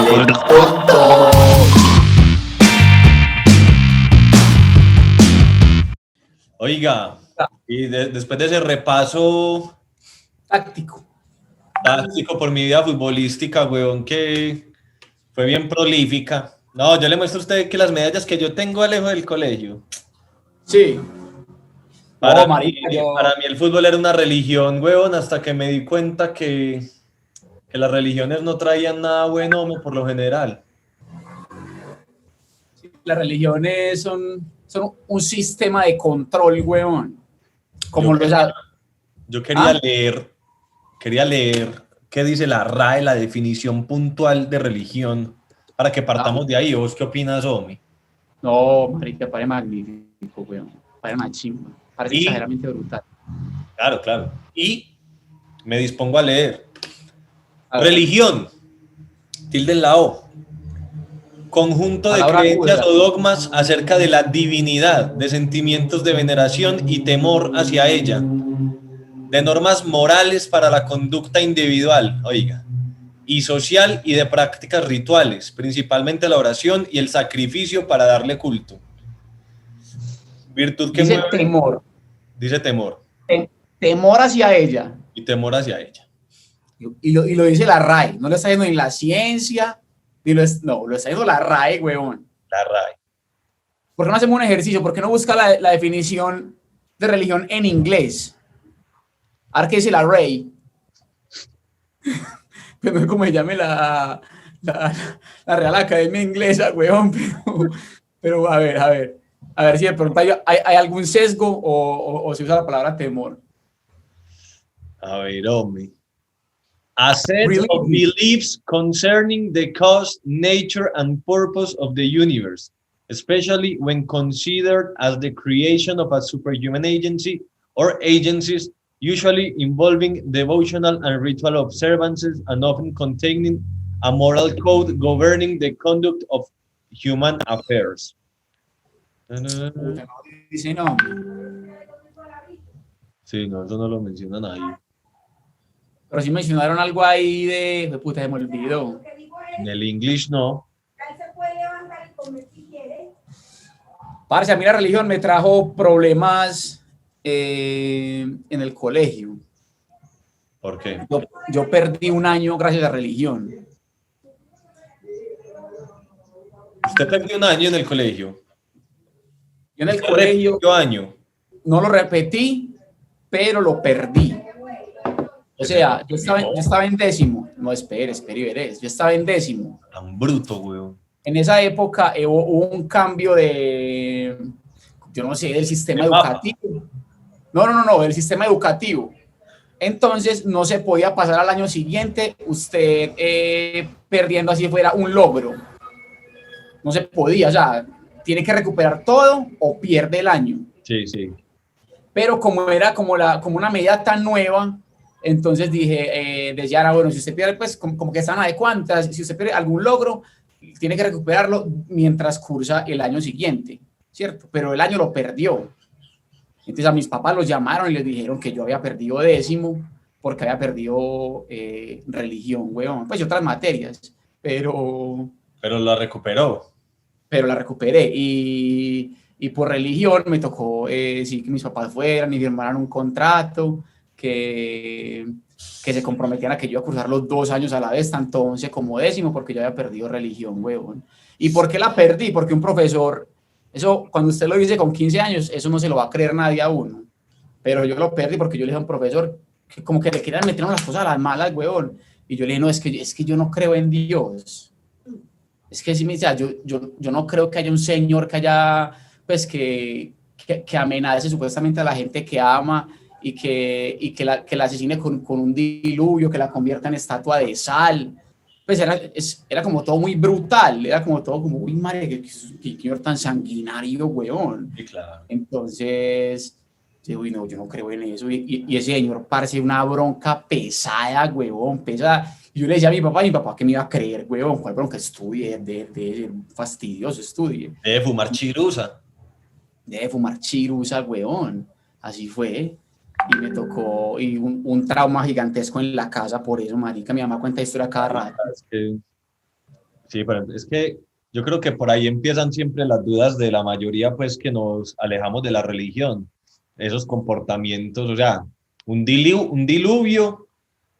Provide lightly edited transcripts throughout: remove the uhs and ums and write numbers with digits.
el punto. Oiga, y después de ese repaso táctico por mi vida futbolística, weón, que fue bien prolífica. No, yo le muestro a usted que las medallas que yo tengo lejos del colegio. Sí. Para, No, mí, marica, para mí el fútbol era una religión, weón, hasta que me di cuenta que las religiones no traían nada bueno por lo general. las religiones son un sistema de control, weón. Como Yo quería leer qué dice la RAE, la definición puntual de religión, para que partamos de ahí. ¿Vos qué opinas, Omi? No, marica, parece magnífico, weón. Parece una chimba. Parece exageradamente brutal. Claro. Y me dispongo a leer. Religión, tilde en la O. Conjunto de creencias o dogmas acerca de la divinidad, de sentimientos de veneración y temor hacia ella, de normas morales para la conducta individual, oiga, y social y de prácticas rituales, principalmente la oración y el sacrificio para darle culto. Virtud que dice mueve, temor. Dice temor. Temor hacia ella. Y temor hacia ella. Y lo dice la RAE. No lo está diciendo ni la ciencia, lo está diciendo la RAE, weón. La RAE. ¿Por qué no hacemos un ejercicio? ¿Por qué no busca la definición de religión en inglés? Ahora que dice la RAE. Pero no es como se llame la Real Academia Inglesa, weón. Pero a ver si de pronto hay algún sesgo o se usa la palabra temor. A ver, hombre. A set of beliefs concerning the cause, nature, and purpose of the universe, especially when considered as the creation of a superhuman agency or agencies, usually involving devotional and ritual observances and often containing a moral code governing the conduct of human affairs. Dice no. Sí, no, eso no lo mencionan ahí. Pero sí mencionaron algo ahí de puta, se me olvidó. En el English no. Parce, a mí la religión me trajo problemas en el colegio. ¿Por qué? Yo perdí un año gracias a la religión. ¿Usted perdió un año en el colegio? Yo en el colegio año. No lo repetí, pero lo perdí. O sea, yo estaba en décimo. No, espere y veré. Yo estaba en décimo. Tan bruto, weón. En esa época hubo un cambio yo no sé, del sistema educativo. No, del sistema educativo. Entonces, no se podía pasar al año siguiente usted perdiendo así fuera un logro. No se podía, o sea, tiene que recuperar todo o pierde el año. Sí. Pero como era como una medida tan nueva, entonces dije, desde ahora, bueno, si usted pierde, pues como que están adecuadas, si usted pierde algún logro, tiene que recuperarlo mientras cursa el año siguiente, ¿cierto? Pero el año lo perdió. Entonces a mis papás los llamaron y les dijeron que yo había perdido décimo porque había perdido religión, weón. Pues y otras materias, pero la recuperó. Pero la recuperé y por religión me tocó sí, que mis papás fueran y firmaran un contrato que se comprometían a que yo iba a cursar los 2 años a la vez, tanto 11 como décimo, porque yo había perdido religión, huevón. ¿Y por qué la perdí? Porque un profesor, eso cuando usted lo dice con 15 años, eso no se lo va a creer nadie a uno. Pero yo lo perdí porque yo le dije a un profesor que como que le querían meter las cosas a las malas, huevón. Y yo le dije, no, es que yo no creo en Dios. Es que sí, yo no creo que haya un señor que haya, pues, que amenace supuestamente a la gente que ama y que la asesine con un diluvio, que la convierta en estatua de sal. Pues era como todo muy brutal, era como todo como, uy, madre, que señor tan sanguinario, weón. Sí, claro. Entonces, uy, no, yo no creo en eso. Y ese señor parece una bronca pesada, weón, pesada. Y yo le decía a mi papá que me iba a creer, weón, cuál bronca, estudie, de ser fastidioso, estudie. Debe fumar chirusa. Weón. Así fue. Y me tocó, y un trauma gigantesco en la casa por eso, marica. Mi mamá cuenta historia cada rato. Sí, pero es que yo creo que por ahí empiezan siempre las dudas de la mayoría, pues que nos alejamos de la religión, esos comportamientos, o sea, un diluvio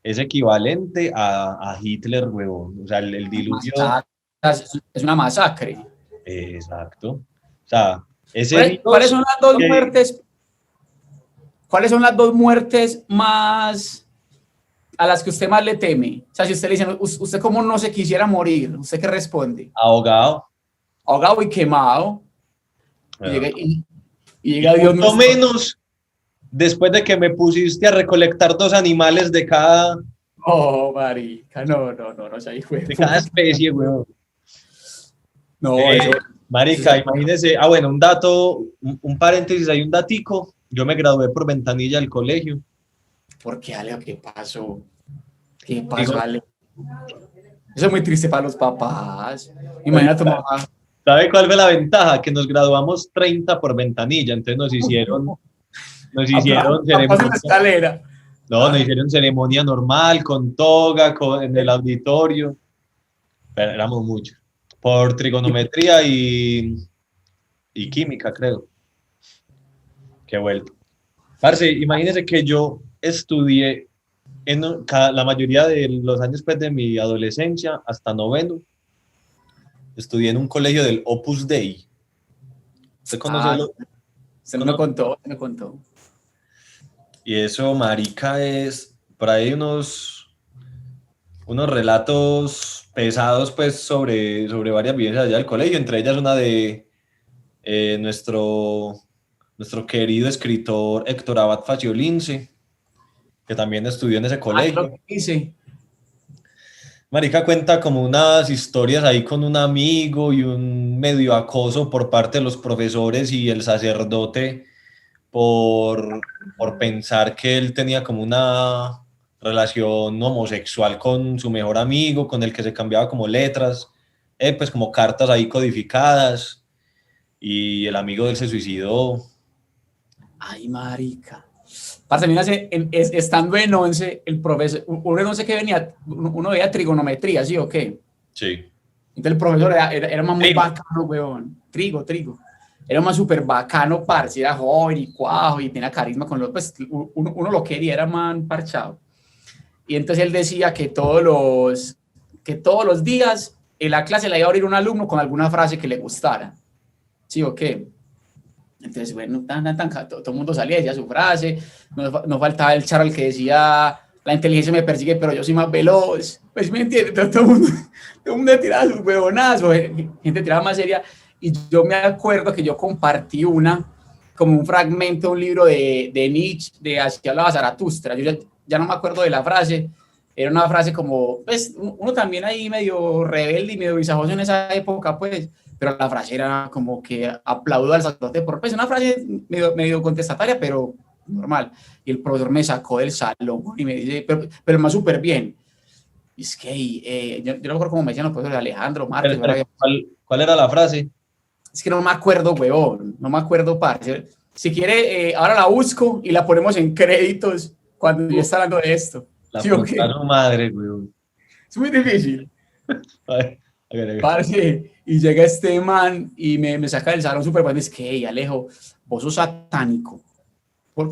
es equivalente a Hitler, huevón, o sea, el diluvio, Es una masacre. exacto, o sea, ese ¿Cuáles Dios son las dos que muertes? ¿Cuáles son las dos muertes más a las que usted más le teme? O sea, si usted le dice, ¿usted cómo no se quisiera morir? ¿Usted qué responde? ahogado, Ahogado y quemado. Y ah, llega, y, y y llega Dios mucho nuestro. menos después de que me pusiste a recolectar dos animales Oh, marica, no, sea hijo de de cada puta. especie, huevón. No, eso Marica, imagínese, bueno, un dato, un paréntesis, hay un datico. Yo me gradué por ventanilla del colegio. ¿Por qué, Alejo? ¿Qué pasó? ¿Qué pasó, Digo, Alejo? Eso es muy triste para los papás. Imagina a tu mamá. ¿sabe cuál fue la ventaja? Que nos graduamos 30 por ventanilla, entonces nos hicieron Aplausos en la ceremonia. escalera. No, nos hicieron ceremonia normal, con toga, en el auditorio. Pero éramos muchos. Por trigonometría y química, creo. Qué vuelto. Parce, imagínese que yo estudié la mayoría de los años pues, de mi adolescencia hasta noveno, estudié en un colegio del Opus Dei. ¿Usted conoce Se no me contó, se me contó. Y eso, marica, es por ahí unos relatos pesados pues sobre varias vivencias allá del colegio, entre ellas una de nuestro querido escritor Héctor Abad Faciolince, que también estudió en ese colegio. Lo que hice. Marica cuenta como unas historias ahí con un amigo y un medio acoso por parte de los profesores y el sacerdote por pensar que él tenía como una relación homosexual con su mejor amigo, con el que se cambiaba como letras, pues como cartas ahí codificadas, y el amigo de él se suicidó. Ay, marica. Parce, mira, estando en 11, el profesor, uno en 11 que venía, uno veía trigonometría, ¿sí o qué? Sí. Entonces el profesor era más muy bacano, weón. Trigo. Era más súper bacano, parce, era joven y cuajo y tenía carisma con los, pues uno lo quería, era man parchado. Y entonces él decía que todos los días en la clase le iba a abrir un alumno con alguna frase que le gustara, ¿sí o qué? Entonces, bueno, todo el mundo salía, decía su frase, no faltaba el charol que decía, la inteligencia me persigue, pero yo soy más veloz. Pues me entiende, todo el mundo tiraba sus huevonazos, gente tiraba más seria. Y yo me acuerdo que yo compartí como un fragmento de un libro de Nietzsche, de Así hablaba Zaratustra. Yo ya no me acuerdo de la frase, era una frase como, pues uno también ahí medio rebelde y medio visajoso en esa época, pues, pero la frase era como que aplaudo al sacerdote por pues una frase medio contestataria, pero normal. Y el profesor me sacó del salón y me dice, pero más súper bien. Y es que yo no me acuerdo cómo me decían los profesores, Alejandro, Marcos. ¿Cuál era la frase? Es que no me acuerdo, huevón, no me acuerdo, parce. Si quiere, ahora la busco y la ponemos en créditos cuando yo esté hablando de esto. La ¿Sí puta no madre, güey. Es muy difícil. A ver. Parce, y llega este man y me saca del salón súper bueno. Es que, hey, Alejo, vos sos satánico. Por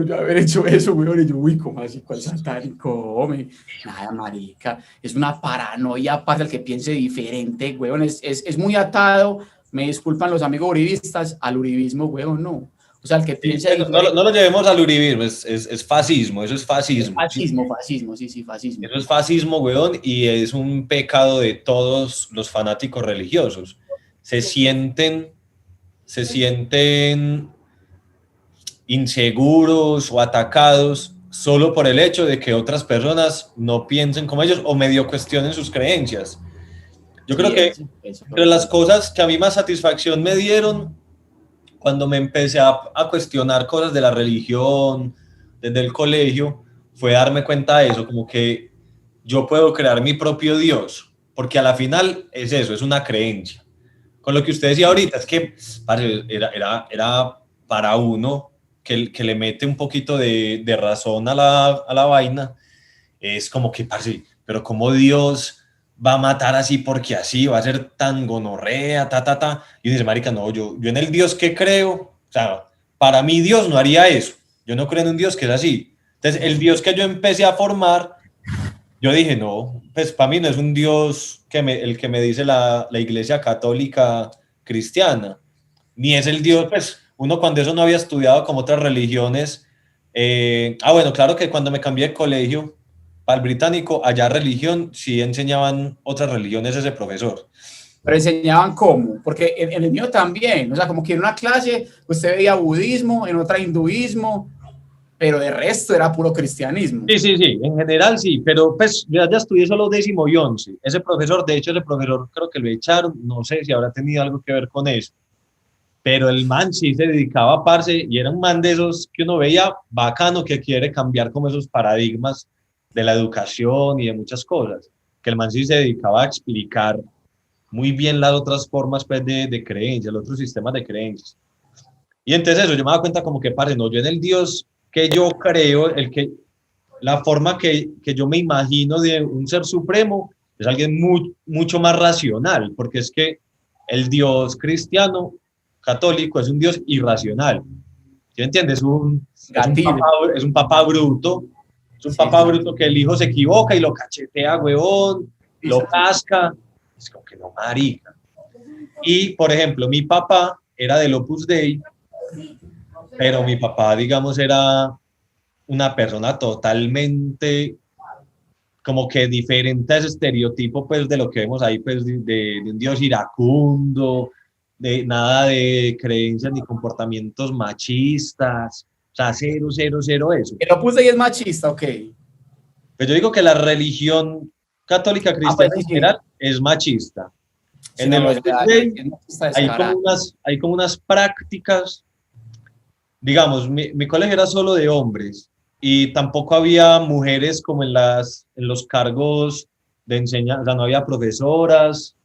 yo haber hecho eso, weón. Y yo, uy, ¿cómo así? ¿Cuál satánico? Hombre, nada, marica. Es una paranoia para el que piense diferente, weón. Es muy atado, me disculpan los amigos uribistas, al uribismo, weón, no. O sea, el que piensa no lo llevemos al uribismo, es fascismo, eso es fascismo. Fascismo, sí, fascismo. Eso es fascismo, weón, y es un pecado de todos los fanáticos religiosos. Se sienten inseguros o atacados solo por el hecho de que otras personas no piensen como ellos o medio cuestionen sus creencias. Yo creo que entre las cosas que a mí más satisfacción me dieron cuando me empecé a cuestionar cosas de la religión desde el colegio fue darme cuenta de eso, como que yo puedo crear mi propio Dios, porque a la final es eso, es una creencia. Con lo que usted decía ahorita, es que era para uno que le mete un poquito de razón a la vaina, es como que, parce, pero como Dios va a matar así porque así, va a ser tan gonorrea, Y dice, marica, no, yo en el Dios que creo, o sea, para mí Dios no haría eso. Yo no creo en un Dios que es así. Entonces, el Dios que yo empecé a formar, yo dije, no, pues para mí no es un Dios el que me dice la Iglesia Católica Cristiana, ni es el Dios, pues uno cuando eso no había estudiado como otras religiones. Bueno, claro que cuando me cambié de colegio para el británico, allá religión, sí enseñaban otras religiones ese profesor. Pero enseñaban cómo, porque en el mío también, o sea, como que en una clase usted veía budismo, en otra hinduismo, pero de resto era puro cristianismo. Sí, en general sí, pero pues yo ya estudié solo 10º y 11. Ese profesor creo que lo echaron, no sé si habrá tenido algo que ver con eso, pero el man sí se dedicaba a parce y era un man de esos que uno veía bacano que quiere cambiar como esos paradigmas de la educación y de muchas cosas, que el man sí se dedicaba a explicar muy bien las otras formas pues, de creencias, los otros sistemas de creencias. Y entonces eso, yo me daba cuenta como que, parce, no, yo en el Dios que yo creo, la forma que yo me imagino de un ser supremo es alguien mucho más racional, porque es que el Dios cristiano católico es un Dios irracional. ¿Sí entiendes? Es un papá bruto, papá bruto que el hijo se equivoca y lo cachetea, huevón, lo casca. Es como que no, marica. Y, por ejemplo, mi papá era del Opus Dei, pero mi papá, digamos, era una persona totalmente como que diferente a ese estereotipo, pues, de lo que vemos ahí, pues, de un Dios iracundo, de nada de creencias ni comportamientos machistas, o sea, cero eso. El Opus Dei es machista, ok. Pues yo digo que la religión católica cristiana en general es machista. En el Opus Dei hay como unas prácticas, digamos, mi colegio era solo de hombres y tampoco había mujeres como en los cargos de enseñanza, o sea, no había profesoras,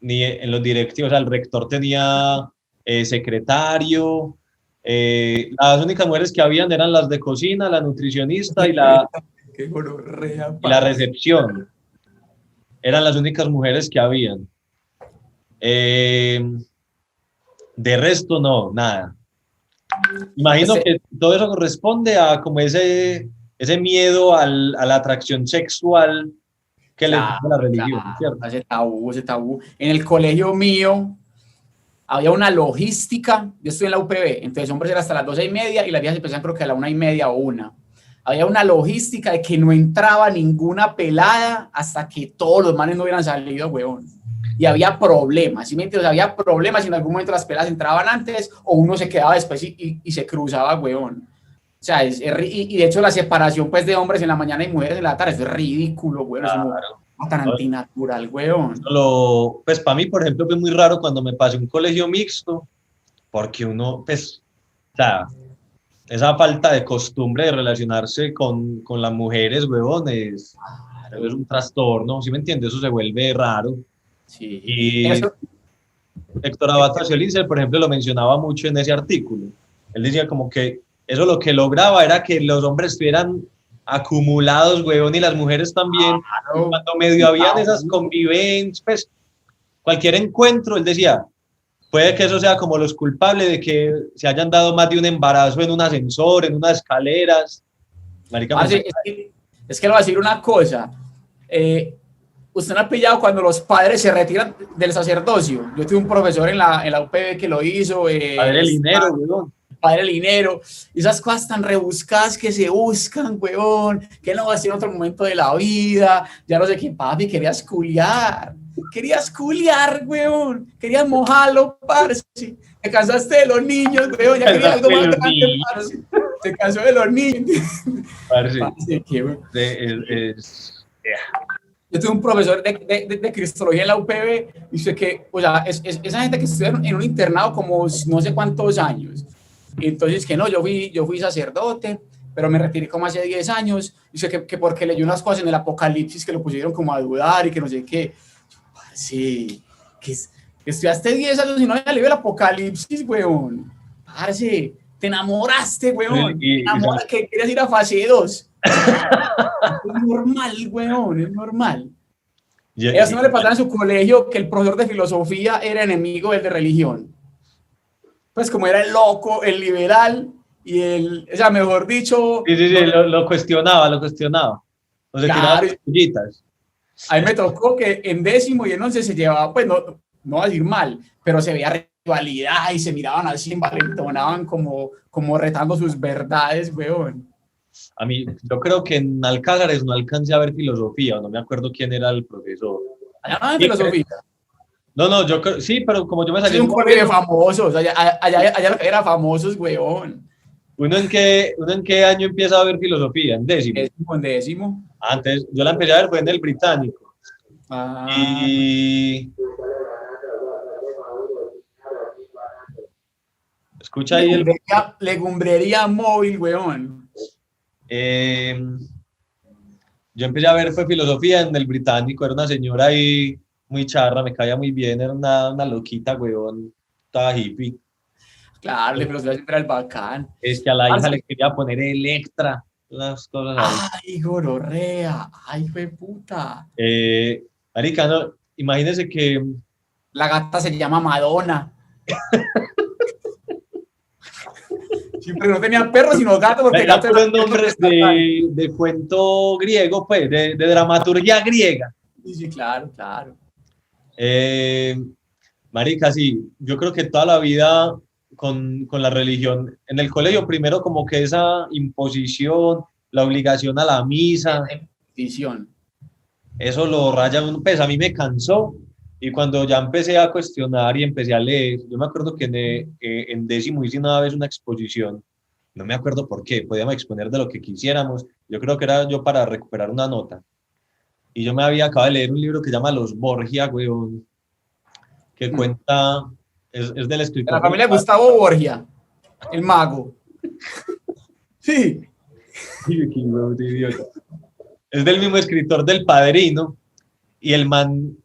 ni en los directivos, o sea, el rector tenía secretario, las únicas mujeres que habían eran las de cocina, la nutricionista y la recepción. Eran las únicas mujeres que habían. De resto, no, nada. Imagino que todo eso corresponde a como ese miedo a la atracción sexual que le da la religión, ¿cierto? Ese tabú. En el colegio mío había una logística, yo estoy en la UPB, entonces hombres era hasta las 12:30 y las viejas empezaban creo que a la 1:30 o 1. Había una logística de que no entraba ninguna pelada hasta que todos los manes no hubieran salido, huevón. Y había problemas, ¿sí me entiendes? Había problemas y en algún momento las peladas entraban antes o uno se quedaba después y se cruzaba, huevón. O sea, y de hecho la separación pues de hombres en la mañana y mujeres en la tarde es ridículo, huevón. Claro. Es tan antinatural, huevón. Pues para mí, por ejemplo, fue muy raro cuando me pasé un colegio mixto, porque uno, pues, o sea, esa falta de costumbre de relacionarse con las mujeres, huevón, es un trastorno, ¿sí me entiendes? Eso se vuelve raro. Sí. Y Héctor Abad Faciolince, por ejemplo, lo mencionaba mucho en ese artículo. Él decía como que eso lo que lograba era que los hombres estuvieran acumulados, huevón, y las mujeres también. Claro. Cuando medio habían esas convivencias, pues, cualquier encuentro, él decía, puede que eso sea como los culpables de que se hayan dado más de un embarazo en un ascensor, en unas escaleras. Marica, es que le voy a decir una cosa. Usted no ha pillado cuando los padres se retiran del sacerdocio. Yo tuve un profesor en la UPB que lo hizo. Padre Linero, huevón. Padre Linero. Esas cosas tan rebuscadas que se buscan, huevón. Que no va a ser en otro momento de la vida. Ya no sé qué, papi, querías culiar. Querías culiar, huevón. Querías mojarlo, parce. Te cansaste de los niños, huevón. Ya querías algo más grande, parce. Te cansó de los niños. Parce. Yo tuve un profesor de cristología en la UPB y dice que, o sea, esa gente que estudia en un internado como no sé cuántos años. Y entonces que no, yo fui sacerdote, pero me retiré como hace 10 años. Dice que porque leyó unas cosas en el Apocalipsis que lo pusieron como a dudar y que no sé qué. Sí, que estudiaste 10 años y no había leído el Apocalipsis, weón. Parce, te enamoraste, weón. Te enamoras que querías ir a fase 2. Es normal, weón, es normal. ¿A usted no le pasaba en su colegio que el profesor de filosofía era enemigo del de religión? Pues como era el loco, el liberal y o sea, mejor dicho... Sí, lo cuestionaba. O sea, tiraba claro, pullitas. a mí me tocó que en 10º y en 11 se llevaba, pues no voy a decir mal, pero se veía rivalidad y se miraban así, envalentonaban como retando sus verdades, weón. A mí, yo creo que en Alcázares no alcancé a ver filosofía, no me acuerdo quién era el profesor. Allá no hay filosofía. No, yo creo, sí, pero como yo me salí... Es un colegio de famosos, allá era famosos, weón. ¿Uno en qué año empieza a ver filosofía? ¿En 10º? En 10º. Antes, yo la empecé a ver fue en el británico. Ah. Y... Escucha ahí Legumbrería móvil, weón. Yo empecé a ver fue filosofía en el británico, era una señora ahí muy charra, me caía muy bien, era una loquita, weón, estaba hippie. Claro, la filosofía siempre era el bacán. Es que a la hija le quería poner Electra, las cosas así. Ay, gororrea, ay, fue puta. Marica, no, imagínese que... La gata se llama Madonna. Siempre no tenía perro, sino gato, porque el gato eran nombres de cuento griego, pues, de dramaturgia griega. Sí, claro. Marica, sí, yo creo que toda la vida con la religión, en el colegio primero como que esa imposición, la obligación a la misa, eso lo raya uno, pues a mí me cansó, y cuando ya empecé a cuestionar y empecé a leer, yo me acuerdo que en 10º hice una vez una exposición, no me acuerdo por qué, podíamos exponer de lo que quisiéramos, yo creo que era yo para recuperar una nota, y yo me había acabado de leer un libro que se llama Los Borgia, weón, que cuenta, es del escritor. De la familia Gustavo Borgia, el mago. Sí. Es del mismo escritor del Padrino, y el man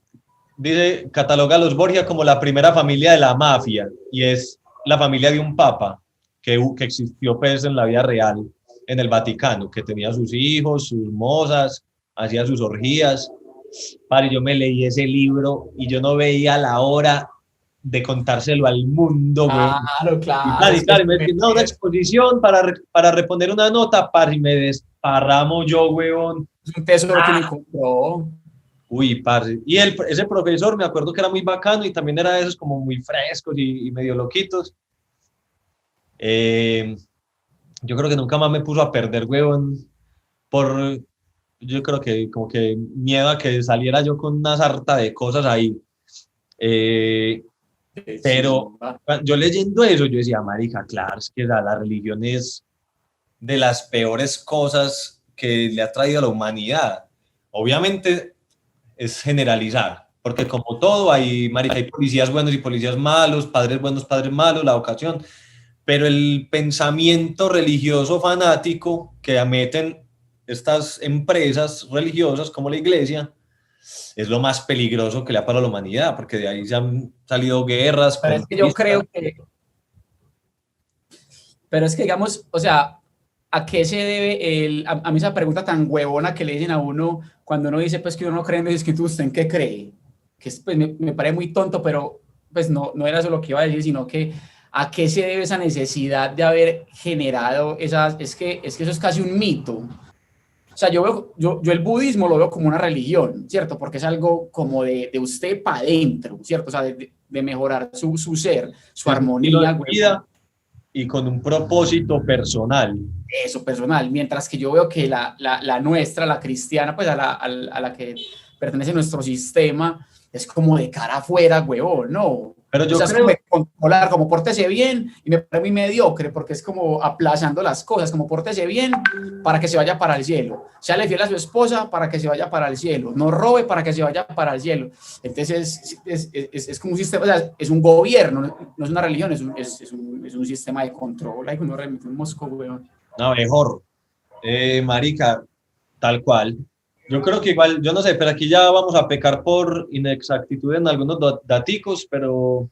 dice, cataloga a los Borgia como la primera familia de la mafia, y es la familia de un papa que existió pues en la vida real en el Vaticano, que tenía sus hijos, sus mozas, hacía sus orgías. Padre, yo me leí ese libro y yo no veía la hora de contárselo al mundo, güey. Claro. Y me decía, no, una exposición para reponer una nota, par, y me desparramo yo, weón. Es un tesoro que me encontró. Uy, parce. Y ese profesor, me acuerdo que era muy bacano y también era de esos como muy frescos y medio loquitos. Yo creo que nunca más me puso a perder, weón, yo creo que como que miedo a que saliera yo con una sarta de cosas ahí. Pero yo leyendo eso, yo decía, marica, claro, es que la religión es de las peores cosas que le ha traído a la humanidad. Obviamente es generalizar, porque como todo, marica, hay policías buenos y policías malos, padres buenos, padres malos, la vocación, pero el pensamiento religioso fanático que meten estas empresas religiosas como la iglesia, es lo más peligroso que le ha pasado a la humanidad, porque de ahí se han salido guerras. Pero es que yo creo que... Pero es que, digamos, o sea, ¿a qué se debe a mí esa pregunta tan huevona que le dicen a uno cuando uno dice pues que uno no cree en Dios, que ¿usted en qué cree? Que pues, me parece muy tonto, pero pues no era eso lo que iba a decir, sino que ¿a qué se debe esa necesidad de haber generado esas? Es que eso es casi un mito. O sea, yo el budismo lo veo como una religión, ¿cierto? Porque es algo como de usted para adentro, ¿cierto? O sea, de mejorar su ser, su armonía. Vida y con un propósito personal. Eso, personal. Mientras que yo veo que la nuestra, la cristiana, pues a la que pertenece nuestro sistema, es como de cara afuera, huevón, ¿no? Pero yo creo que controlar, como pórtese bien, y me parece muy mediocre, porque es como aplazando las cosas, como pórtese bien para que se vaya para el cielo, séale fiel a su esposa para que se vaya para el cielo, no robe para que se vaya para el cielo. Entonces es como un sistema, o sea, es un gobierno, no es una religión, es un sistema de control. Ay, uno remite un mosco, weón. No, mejor, marica, tal cual. Yo creo que igual, yo no sé, pero aquí ya vamos a pecar por inexactitud en algunos daticos, pero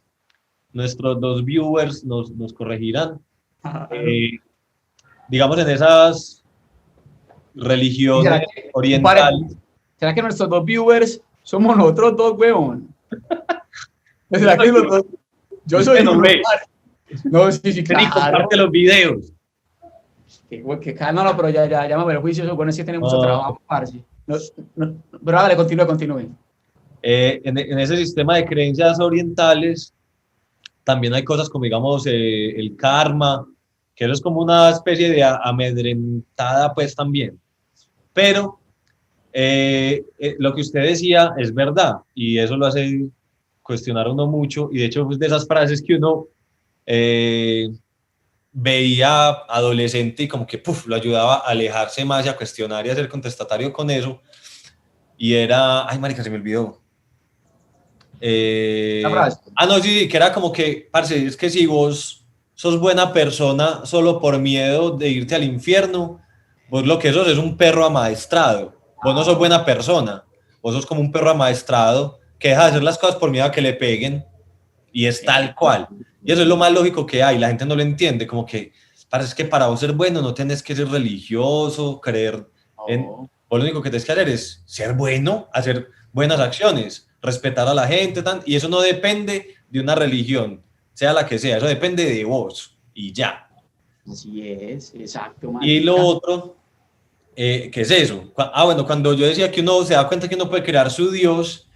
nuestros dos viewers nos corregirán. Digamos, en esas religiones orientales. ¿Será que nuestros dos viewers Somos nosotros dos, weón. ¿Será que los dos? Yo soy no ve. No, sí, claro. Ni comparte los videos. Que no, pero ya me veo juicioso. Bueno, es que tenemos mucho trabajo, parce. No, pero dale, continúe. En ese sistema de creencias orientales también hay cosas como, digamos, el karma, que eso es como una especie de amedrentada, pues también. Pero lo que usted decía es verdad, y eso lo hace cuestionar a uno mucho, y de hecho es de esas frases que uno veía adolescente y como que lo ayudaba a alejarse más y a cuestionar y a ser contestatario con eso, y era, ay marica, se me olvidó. No, sí, que era como que, parce, es que si vos sos buena persona solo por miedo de irte al infierno, vos lo que sos es un perro amaestrado. Vos no sos buena persona, vos sos como un perro amaestrado que deja de hacer las cosas por miedo a que le peguen, y es tal cual. Y eso es lo más lógico que hay, la gente no lo entiende, como que, parce, es que para vos ser bueno no tenés que ser religioso, creer en... Vos lo único que tenés que hacer es ser bueno, hacer buenas acciones, respetar a la gente, y eso no depende de una religión, sea la que sea, eso depende de vos, y ya. Así es, exacto. Marica. Y lo otro, ¿qué es eso? Bueno, cuando yo decía que uno se da cuenta que uno puede crear su Dios,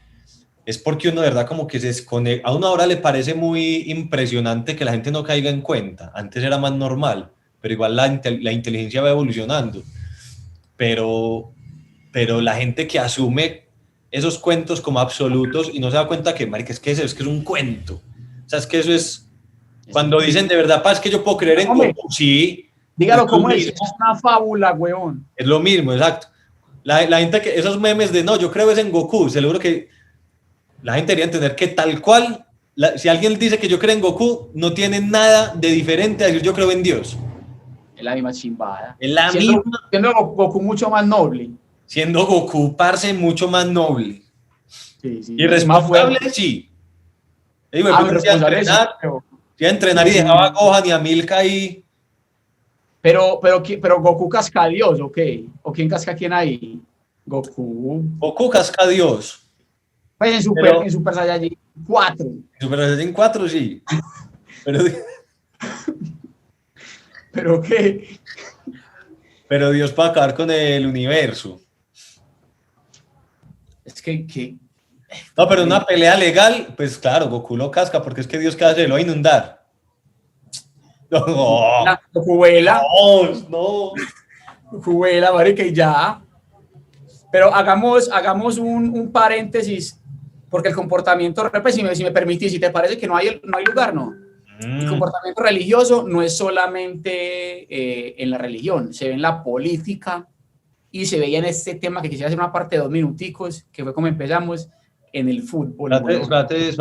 es porque uno de verdad como que se desconecta. A uno ahora le parece muy impresionante que la gente no caiga en cuenta, antes era más normal, pero igual la inteligencia va evolucionando, pero la gente que asume esos cuentos como absolutos y no se da cuenta que, marica, es que es un cuento. O sea, es que eso es... Cuando dicen de verdad, es que yo puedo creer en Goku, sí. Dígalo como es una fábula, weón. Es lo mismo, exacto. La gente que... Esos memes de, no, yo creo es en Goku, seguro que la gente debería entender que tal cual, si alguien dice que yo creo en Goku, no tiene nada de diferente a decir yo creo en Dios. Es la misma chimbada. Es la misma. Siendo Goku mucho más noble. Siendo Goku, parce, mucho más noble. Sí. Y responsable, sí. Digo, fui a entrenar y dejaba a Gohan y a Milka ahí. Pero Goku casca a Dios, ¿o qué? ¿O quién casca a quién ahí? Goku casca a Dios. Pues en Super Saiyajin 4. En Super Saiyajin 4, sí. ¿Pero qué? Pero Dios para acabar con el universo. Es que... No, pero una pelea legal, pues claro, Goku lo casca, porque es que Dios qué hace, lo va a inundar. No. Gokuela. No. Gokuela, marica, y ya. Pero hagamos un paréntesis, porque el comportamiento, pues, si me permitís, si te parece que no hay lugar, no. El comportamiento religioso no es solamente en la religión, se ve en la política y se veía en este tema que quisiera hacer una parte de 2 minuticos, que fue como empezamos, en el fútbol. Espérate.